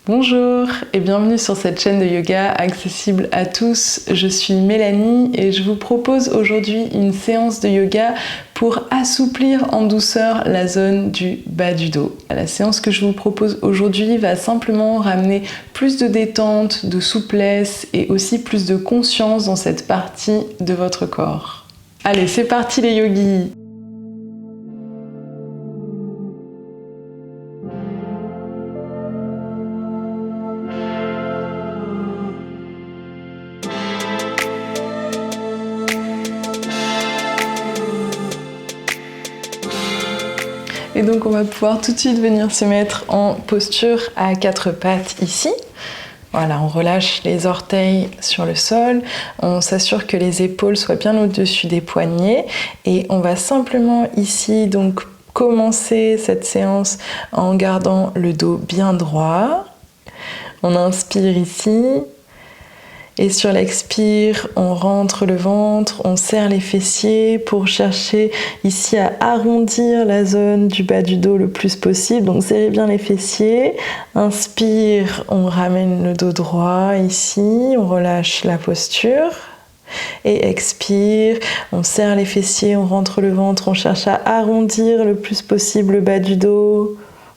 Bonjour et bienvenue sur cette chaîne de yoga accessible à tous. Je suis Mélanie et je vous propose aujourd'hui une séance de yoga pour assouplir en douceur la zone du bas du dos. La séance que je vous propose aujourd'hui va simplement ramener plus de détente, de souplesse et aussi plus de conscience dans cette partie de votre corps. Allez, c'est parti les yogis! Et donc on va pouvoir tout de suite venir se mettre en posture à quatre pattes ici. Voilà, on relâche les orteils sur le sol, on s'assure que les épaules soient bien au-dessus des poignets et on va simplement ici donc commencer cette séance en gardant le dos bien droit. On inspire ici. Et sur l'expire, on rentre le ventre, on serre les fessiers pour chercher ici à arrondir la zone du bas du dos le plus possible. Donc serrez bien les fessiers. Inspire, on ramène le dos droit ici, on relâche la posture. Et expire, on serre les fessiers, on rentre le ventre, on cherche à arrondir le plus possible le bas du dos.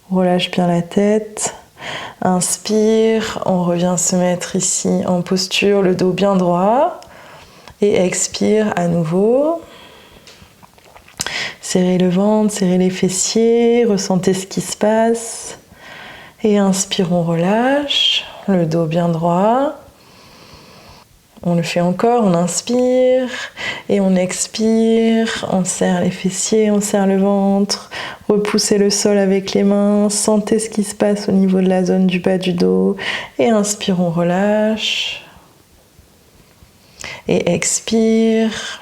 On relâche bien la tête. Inspire, on revient se mettre ici en posture, le dos bien droit. Et expire à nouveau. Serrez le ventre, serrez les fessiers, ressentez ce qui se passe. Et inspire, on relâche, le dos bien droit. On le fait encore, on inspire et on expire, on serre les fessiers, on serre le ventre, repoussez le sol avec les mains, sentez ce qui se passe au niveau de la zone du bas du dos et inspire, on relâche et expire.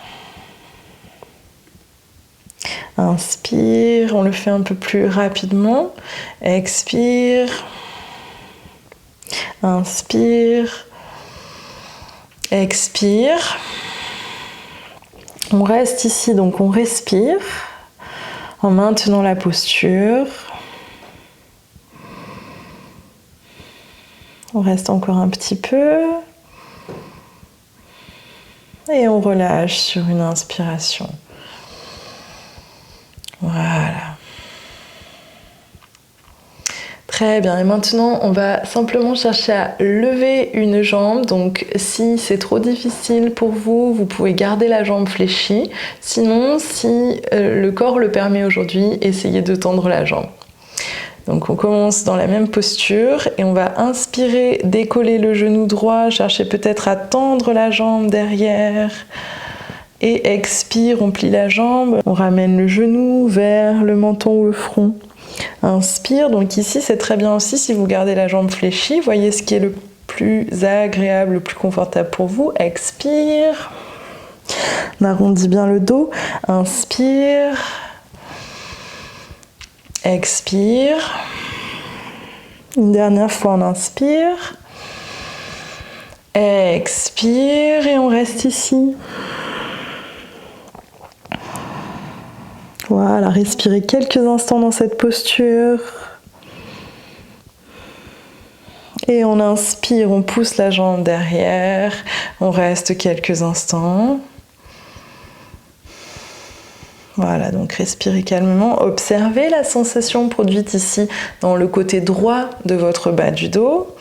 Inspire, on le fait un peu plus rapidement, expire, inspire. Expire. On reste ici, donc on respire en maintenant la posture. On reste encore un petit peu. Et on relâche sur une inspiration. Voilà. Très bien, et maintenant on va simplement chercher à lever une jambe, donc si c'est trop difficile pour vous, vous pouvez garder la jambe fléchie, sinon si le corps le permet aujourd'hui, essayez de tendre la jambe. Donc on commence dans la même posture et on va inspirer, décoller le genou droit, chercher peut-être à tendre la jambe derrière. Et expire, on plie la jambe, on ramène le genou vers le menton ou le front. Inspire, donc ici c'est très bien aussi si vous gardez la jambe fléchie, voyez ce qui est le plus agréable, le plus confortable pour vous. Expire, on arrondit bien le dos, inspire, expire, une dernière fois on inspire, expire et on reste ici. Voilà, respirez quelques instants dans cette posture. Et on inspire, on pousse la jambe derrière. On reste quelques instants. Voilà, donc respirez calmement. Observez la sensation produite ici dans le côté droit de votre bas du dos.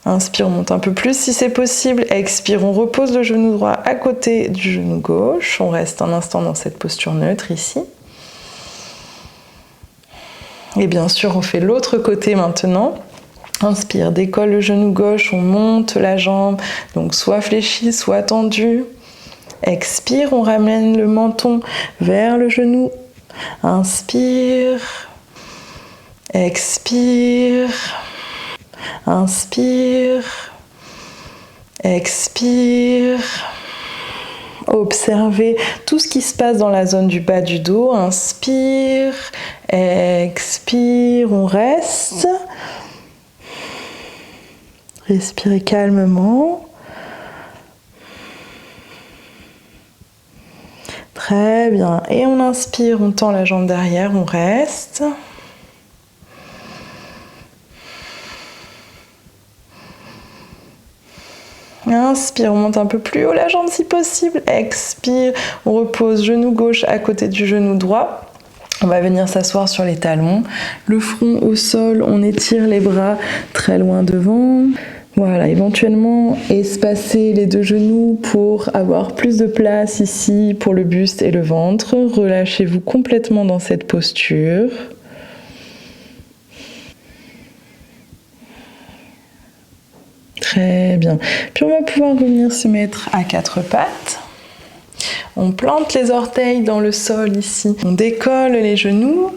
Inspire, on monte un peu plus si c'est possible. Expire, on repose le genou droit à côté du genou gauche. On reste un instant dans cette posture neutre ici. Et bien sûr, on fait l'autre côté maintenant. Inspire, décolle le genou gauche, on monte la jambe, donc soit fléchie, soit tendue. Expire, on ramène le menton vers le genou. Inspire, expire. Inspire, expire. Observez tout ce qui se passe dans la zone du bas du dos. Inspire, expire, on reste. Respirez calmement. Très bien. Et on inspire, on tend la jambe derrière, on reste. Inspire, on monte un peu plus haut la jambe si possible. Expire, on repose genou gauche à côté du genou droit. On va venir s'asseoir sur les talons, le front au sol, on étire les bras très loin devant. Voilà, éventuellement espacer les deux genoux pour avoir plus de place ici pour le buste et le ventre. Relâchez-vous complètement dans cette posture. Très bien. Puis on va pouvoir revenir se mettre à quatre pattes. On plante les orteils dans le sol ici. On décolle les genoux.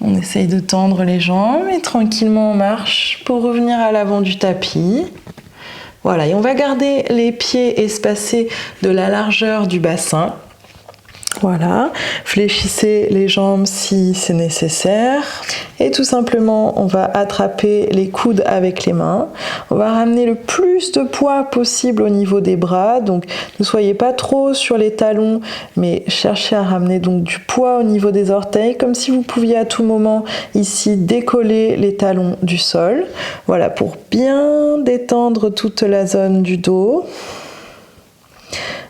On essaye de tendre les jambes et tranquillement on marche pour revenir à l'avant du tapis. Voilà, et on va garder les pieds espacés de la largeur du bassin. Voilà, fléchissez les jambes si c'est nécessaire. Et tout simplement, on va attraper les coudes avec les mains. On va ramener le plus de poids possible au niveau des bras. Donc, ne soyez pas trop sur les talons, mais cherchez à ramener donc du poids au niveau des orteils, comme si vous pouviez à tout moment ici décoller les talons du sol. Voilà, pour bien détendre toute la zone du dos.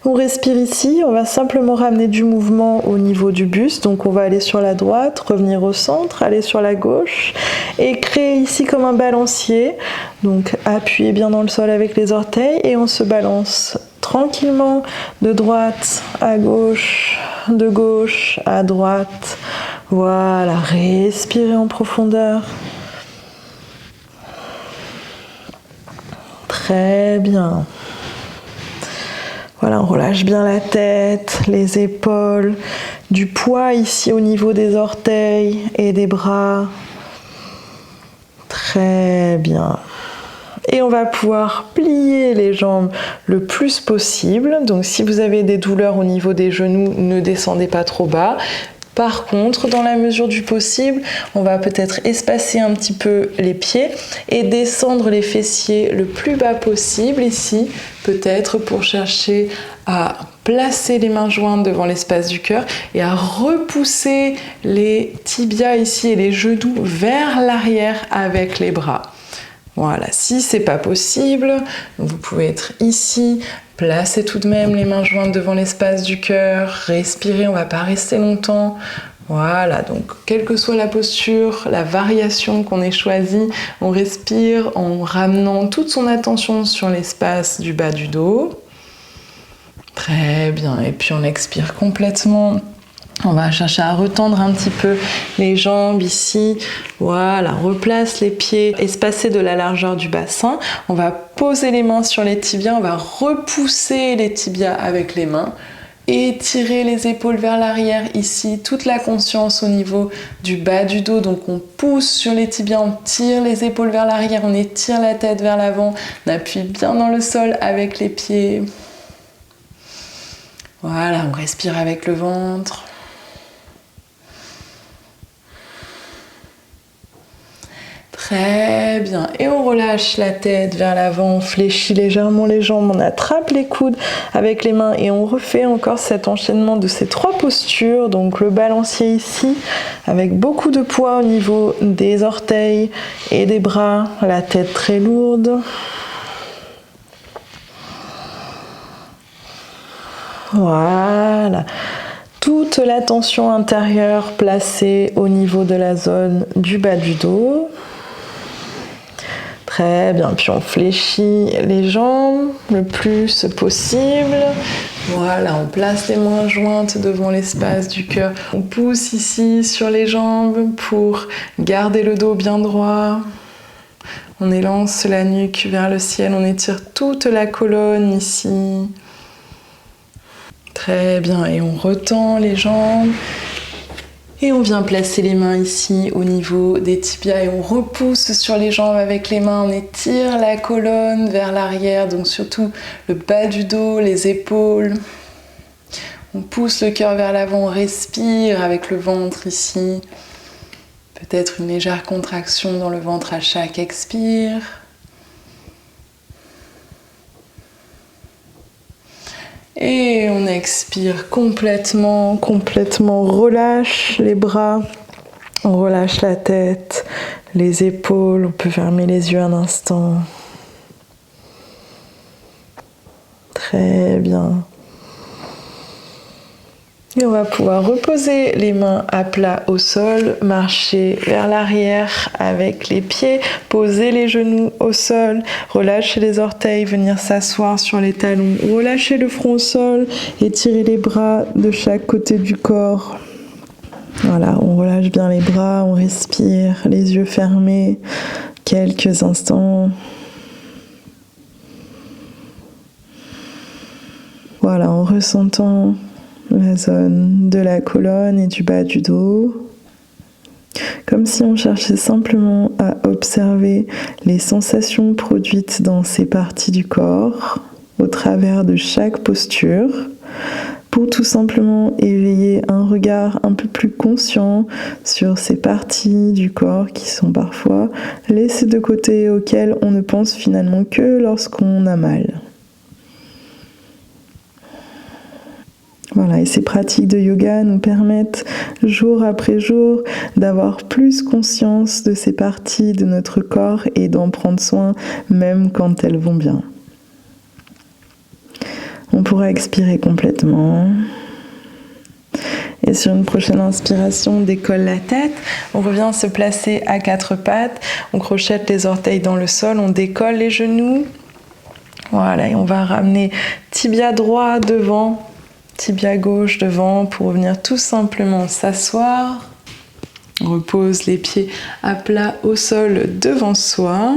On respire ici, on va simplement ramener du mouvement au niveau du buste, donc on va aller sur la droite, revenir au centre, aller sur la gauche et créer ici comme un balancier. Donc appuyez bien dans le sol avec les orteils et on se balance tranquillement de droite à gauche, de gauche à droite. Voilà, respirez en profondeur. Très bien. Voilà, on relâche bien la tête, les épaules, du poids ici au niveau des orteils et des bras. Très bien. Et on va pouvoir plier les jambes le plus possible. Donc si vous avez des douleurs au niveau des genoux, ne descendez pas trop bas. Par contre, dans la mesure du possible, on va peut-être espacer un petit peu les pieds et descendre les fessiers le plus bas possible ici, peut-être pour chercher à placer les mains jointes devant l'espace du cœur et à repousser les tibias ici et les genoux vers l'arrière avec les bras. Voilà, si c'est pas possible, vous pouvez être ici, placez tout de même les mains jointes devant l'espace du cœur, respirez, on va pas rester longtemps. Voilà, donc quelle que soit la posture, la variation qu'on ait choisie, on respire en ramenant toute son attention sur l'espace du bas du dos. Très bien, et puis on expire complètement. On va chercher à retendre un petit peu les jambes ici. Voilà, replace les pieds espacés de la largeur du bassin. On va poser les mains sur les tibias, on va repousser les tibias avec les mains. Étirer les épaules vers l'arrière ici, toute la conscience au niveau du bas du dos. Donc on pousse sur les tibias, on tire les épaules vers l'arrière, on étire la tête vers l'avant, on appuie bien dans le sol avec les pieds. Voilà, on respire avec le ventre. Très bien, et on relâche la tête vers l'avant, on fléchit légèrement les jambes, on attrape les coudes avec les mains et on refait encore cet enchaînement de ces trois postures. Donc le balancier ici avec beaucoup de poids au niveau des orteils et des bras, la tête très lourde. Voilà, toute la tension intérieure placée au niveau de la zone du bas du dos. Très bien, puis on fléchit les jambes le plus possible. Voilà, on place les mains jointes devant l'espace du cœur. On pousse ici sur les jambes pour garder le dos bien droit. On élance la nuque vers le ciel, on étire toute la colonne ici. Très bien, et on retend les jambes. Et on vient placer les mains ici au niveau des tibias et on repousse sur les jambes avec les mains. On étire la colonne vers l'arrière, donc surtout le bas du dos, les épaules. On pousse le cœur vers l'avant, on respire avec le ventre ici. Peut-être une légère contraction dans le ventre à chaque expire. Et on expire complètement, relâche les bras, on relâche la tête, les épaules, on peut fermer les yeux un instant. Très bien. Et on va pouvoir reposer les mains à plat au sol, marcher vers l'arrière avec les pieds, poser les genoux au sol, relâcher les orteils, venir s'asseoir sur les talons, relâcher le front au sol, étirer les bras de chaque côté du corps. Voilà, on relâche bien les bras, on respire, les yeux fermés, quelques instants. Voilà, en ressentant la zone de la colonne et du bas du dos, comme si on cherchait simplement à observer les sensations produites dans ces parties du corps au travers de chaque posture, pour tout simplement éveiller un regard un peu plus conscient sur ces parties du corps qui sont parfois laissées de côté, auxquelles on ne pense finalement que lorsqu'on a mal. Voilà, et ces pratiques de yoga nous permettent jour après jour d'avoir plus conscience de ces parties de notre corps et d'en prendre soin même quand elles vont bien. On pourra expirer complètement. Et sur une prochaine inspiration, on décolle la tête, on revient se placer à quatre pattes, on crochette les orteils dans le sol, on décolle les genoux. Voilà, et on va ramener tibia droit devant, tibia gauche devant pour venir tout simplement s'asseoir. On repose les pieds à plat au sol devant soi.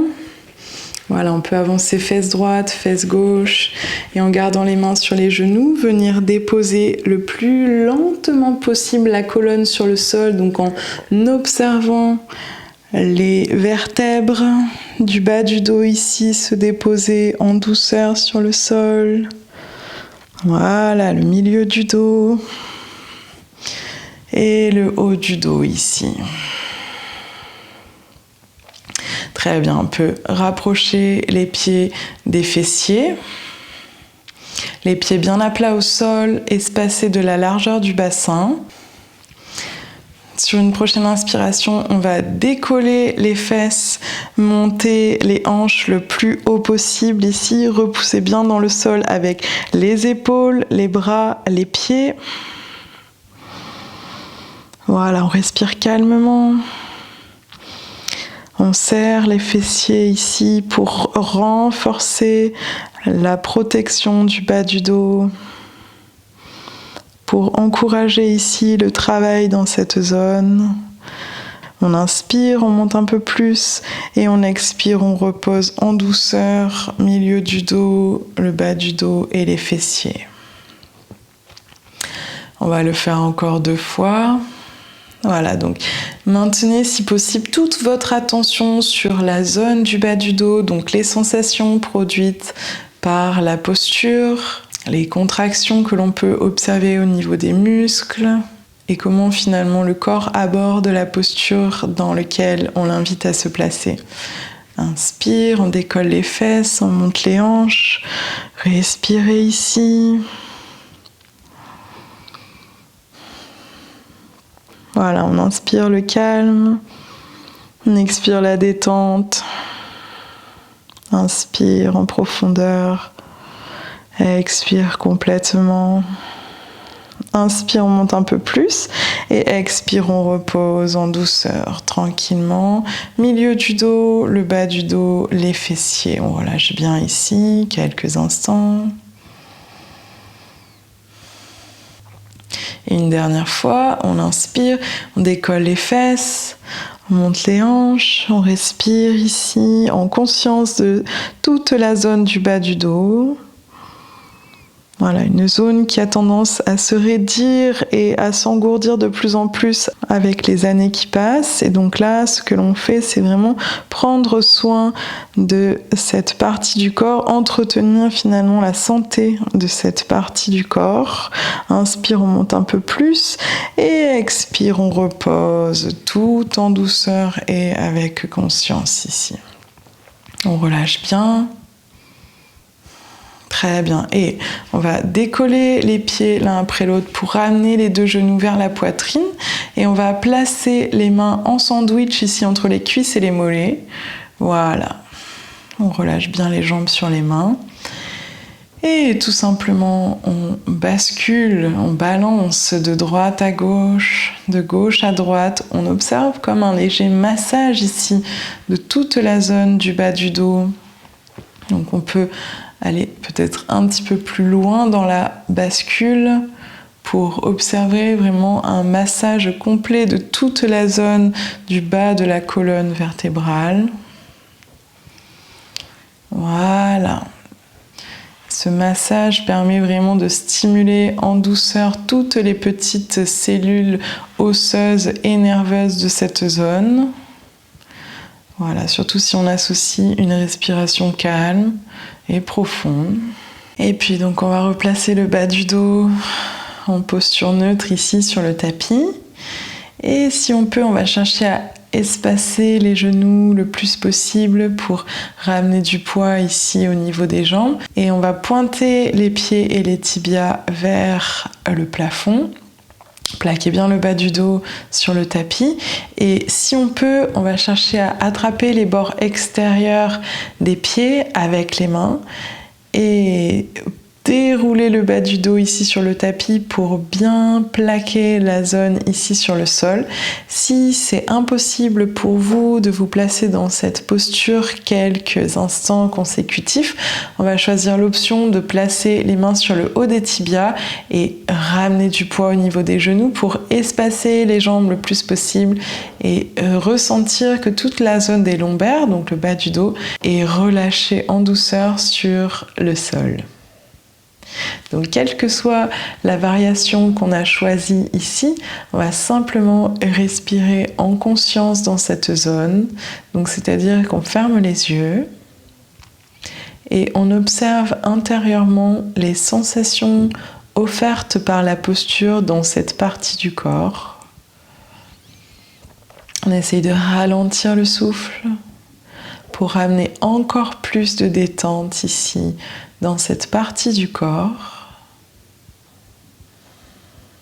Voilà, on peut avancer fesses droite, fesses gauche et en gardant les mains sur les genoux, venir déposer le plus lentement possible la colonne sur le sol, donc en observant les vertèbres du bas du dos ici se déposer en douceur sur le sol. Voilà, le milieu du dos et le haut du dos ici. Très bien, on peut rapprocher les pieds des fessiers. Les pieds bien à plat au sol, espacés de la largeur du bassin. Sur une prochaine inspiration, on va décoller les fesses, monter les hanches le plus haut possible ici, repousser bien dans le sol avec les épaules, les bras, les pieds. Voilà, on respire calmement. On serre les fessiers ici pour renforcer la protection du bas du dos, pour encourager ici le travail dans cette zone. On inspire, on monte un peu plus et on expire, on repose en douceur, milieu du dos, le bas du dos et les fessiers. On va le faire encore 2 fois. Voilà, donc maintenez si possible toute votre attention sur la zone du bas du dos, donc les sensations produites par la posture, les contractions que l'on peut observer au niveau des muscles et comment finalement le corps aborde la posture dans laquelle on l'invite à se placer. Inspire, on décolle les fesses, on monte les hanches, respirez ici. Voilà, on inspire le calme, on expire la détente, inspire en profondeur. Expire complètement. Inspire, on monte un peu plus. Et expire, on repose en douceur, tranquillement. Milieu du dos, le bas du dos, les fessiers. On relâche bien ici, quelques instants. Et une dernière fois, on inspire, on décolle les fesses, on monte les hanches, on respire ici, en conscience de toute la zone du bas du dos. Voilà, une zone qui a tendance à se raidir et à s'engourdir de plus en plus avec les années qui passent. Et donc là, ce que l'on fait, c'est vraiment prendre soin de cette partie du corps, entretenir finalement la santé de cette partie du corps. Inspire, on monte un peu plus et expire, on repose tout en douceur et avec conscience ici. On relâche bien. Très bien. Et on va décoller les pieds l'un après l'autre pour ramener les 2 genoux vers la poitrine. Et on va placer les mains en sandwich ici entre les cuisses et les mollets. Voilà. On relâche bien les jambes sur les mains. Et tout simplement, on bascule, on balance de droite à gauche, de gauche à droite. On observe comme un léger massage ici de toute la zone du bas du dos. Donc on peut aller peut-être un petit peu plus loin dans la bascule pour observer vraiment un massage complet de toute la zone du bas de la colonne vertébrale. Voilà. Ce massage permet vraiment de stimuler en douceur toutes les petites cellules osseuses et nerveuses de cette zone. Voilà, surtout si on associe une respiration calme et profonde. Et puis donc on va replacer le bas du dos en posture neutre ici sur le tapis. Et si on peut, on va chercher à espacer les genoux le plus possible pour ramener du poids ici au niveau des jambes. Et on va pointer les pieds et les tibias vers le plafond. Plaquez bien le bas du dos sur le tapis. Et si on peut, on va chercher à attraper les bords extérieurs des pieds avec les mains et dérouler le bas du dos ici sur le tapis pour bien plaquer la zone ici sur le sol. Si c'est impossible pour vous de vous placer dans cette posture quelques instants consécutifs, on va choisir l'option de placer les mains sur le haut des tibias et ramener du poids au niveau des genoux pour espacer les jambes le plus possible et ressentir que toute la zone des lombaires, donc le bas du dos, est relâchée en douceur sur le sol. Donc, quelle que soit la variation qu'on a choisie ici, on va simplement respirer en conscience dans cette zone. Donc, c'est-à-dire qu'on ferme les yeux et on observe intérieurement les sensations offertes par la posture dans cette partie du corps. On essaye de ralentir le souffle pour amener encore plus de détente ici, dans cette partie du corps.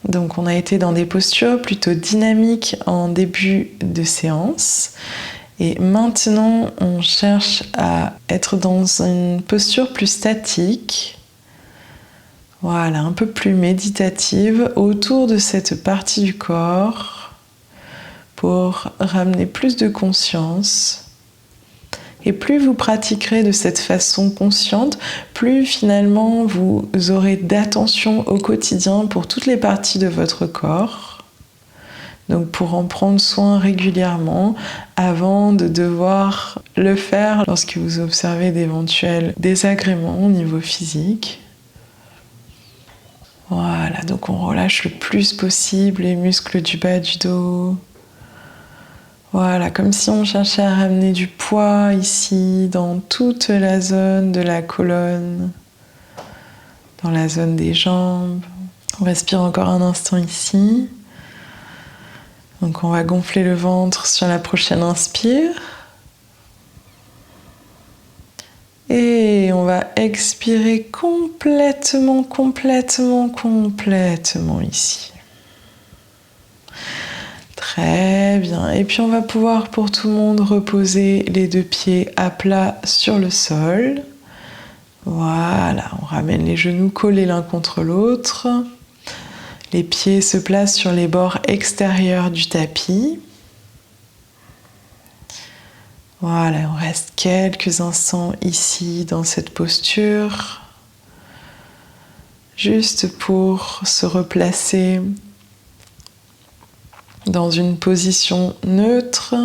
Donc on a été dans des postures plutôt dynamiques en début de séance. Et maintenant, on cherche à être dans une posture plus statique. Voilà, un peu plus méditative autour de cette partie du corps pour ramener plus de conscience. Et plus vous pratiquerez de cette façon consciente, plus finalement vous aurez d'attention au quotidien pour toutes les parties de votre corps. Donc pour en prendre soin régulièrement avant de devoir le faire lorsque vous observez d'éventuels désagréments au niveau physique. Voilà, donc on relâche le plus possible les muscles du bas du dos. Voilà, comme si on cherchait à ramener du poids ici, dans toute la zone de la colonne, dans la zone des jambes. On respire encore un instant ici. Donc on va gonfler le ventre sur la prochaine inspire. Et on va expirer complètement ici. Très bien. Et puis on va pouvoir pour tout le monde reposer les deux pieds à plat sur le sol. Voilà, on ramène les genoux collés l'un contre l'autre. Les pieds se placent sur les bords extérieurs du tapis. Voilà, on reste quelques instants ici dans cette posture, juste pour se replacer dans une position neutre.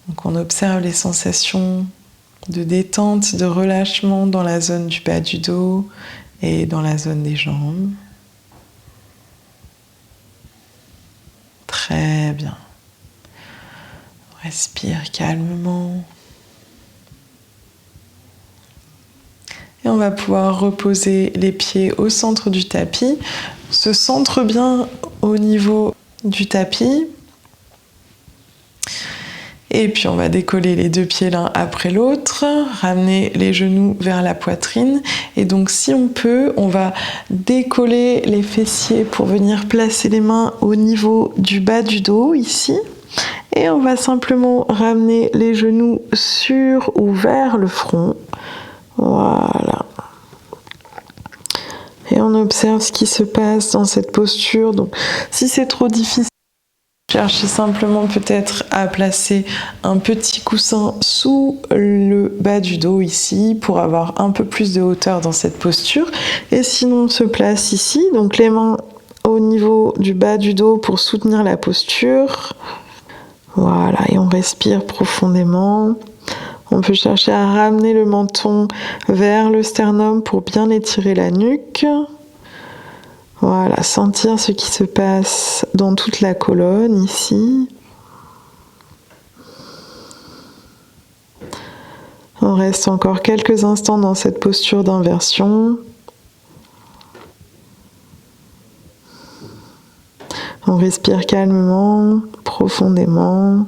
Donc on observe les sensations de détente, de relâchement dans la zone du bas du dos et dans la zone des jambes. Très bien. On respire calmement. Et on va pouvoir reposer les pieds au centre du tapis. On se centre bien au niveau du tapis. Et puis on va décoller les deux pieds l'un après l'autre, ramener les genoux vers la poitrine. Et donc si on peut, on va décoller les fessiers pour venir placer les mains au niveau du bas du dos ici. Et on va simplement ramener les genoux sur ou vers le front. Voilà. Et on observe ce qui se passe dans cette posture. Donc, si c'est trop difficile, cherchez simplement peut-être à placer un petit coussin sous le bas du dos ici pour avoir un peu plus de hauteur dans cette posture. Et sinon, on se place ici, donc les mains au niveau du bas du dos pour soutenir la posture. Voilà, et on respire profondément. On peut chercher à ramener le menton vers le sternum pour bien étirer la nuque. Voilà, sentir ce qui se passe dans toute la colonne ici. On reste encore quelques instants dans cette posture d'inversion. On respire calmement, profondément.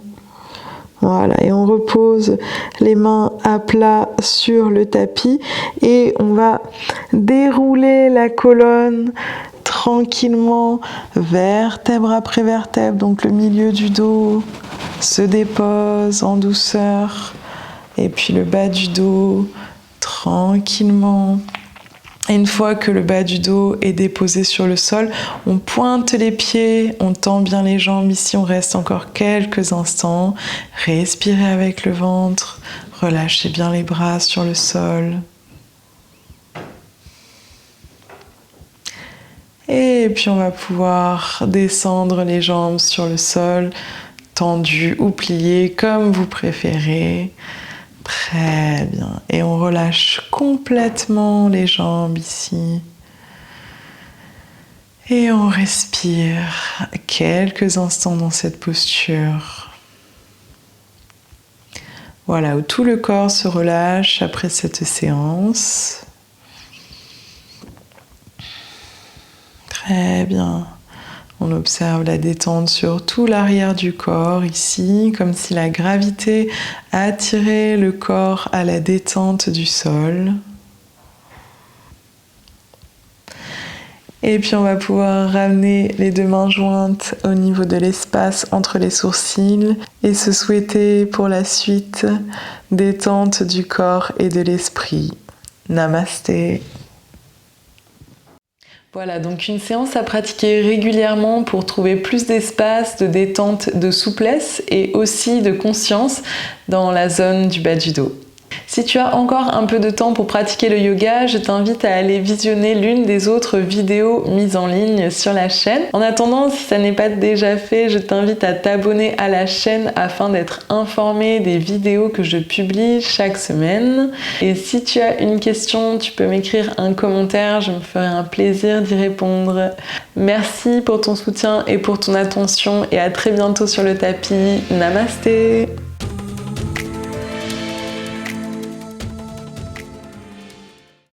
Voilà, et on repose les mains à plat sur le tapis et on va dérouler la colonne tranquillement, vertèbre après vertèbre. Donc le milieu du dos se dépose en douceur et puis le bas du dos tranquillement. Et une fois que le bas du dos est déposé sur le sol, on pointe les pieds, on tend bien les jambes. Ici, on reste encore quelques instants. Respirez avec le ventre, relâchez bien les bras sur le sol. Et puis, on va pouvoir descendre les jambes sur le sol, tendues ou pliées, comme vous préférez. Très bien. Et on relâche complètement les jambes ici. Et on respire quelques instants dans cette posture. Voilà, où tout le corps se relâche après cette séance. Très bien. On observe la détente sur tout l'arrière du corps ici, comme si la gravité attirait le corps à la détente du sol. Et puis on va pouvoir ramener les deux mains jointes au niveau de l'espace entre les sourcils et se souhaiter pour la suite détente du corps et de l'esprit. Namasté. Voilà, donc une séance à pratiquer régulièrement pour trouver plus d'espace, de détente, de souplesse et aussi de conscience dans la zone du bas du dos. Si tu as encore un peu de temps pour pratiquer le yoga, je t'invite à aller visionner l'une des autres vidéos mises en ligne sur la chaîne. En attendant, si ça n'est pas déjà fait, je t'invite à t'abonner à la chaîne afin d'être informé des vidéos que je publie chaque semaine. Et si tu as une question, tu peux m'écrire un commentaire, je me ferai un plaisir d'y répondre. Merci pour ton soutien et pour ton attention et à très bientôt sur le tapis. Namasté!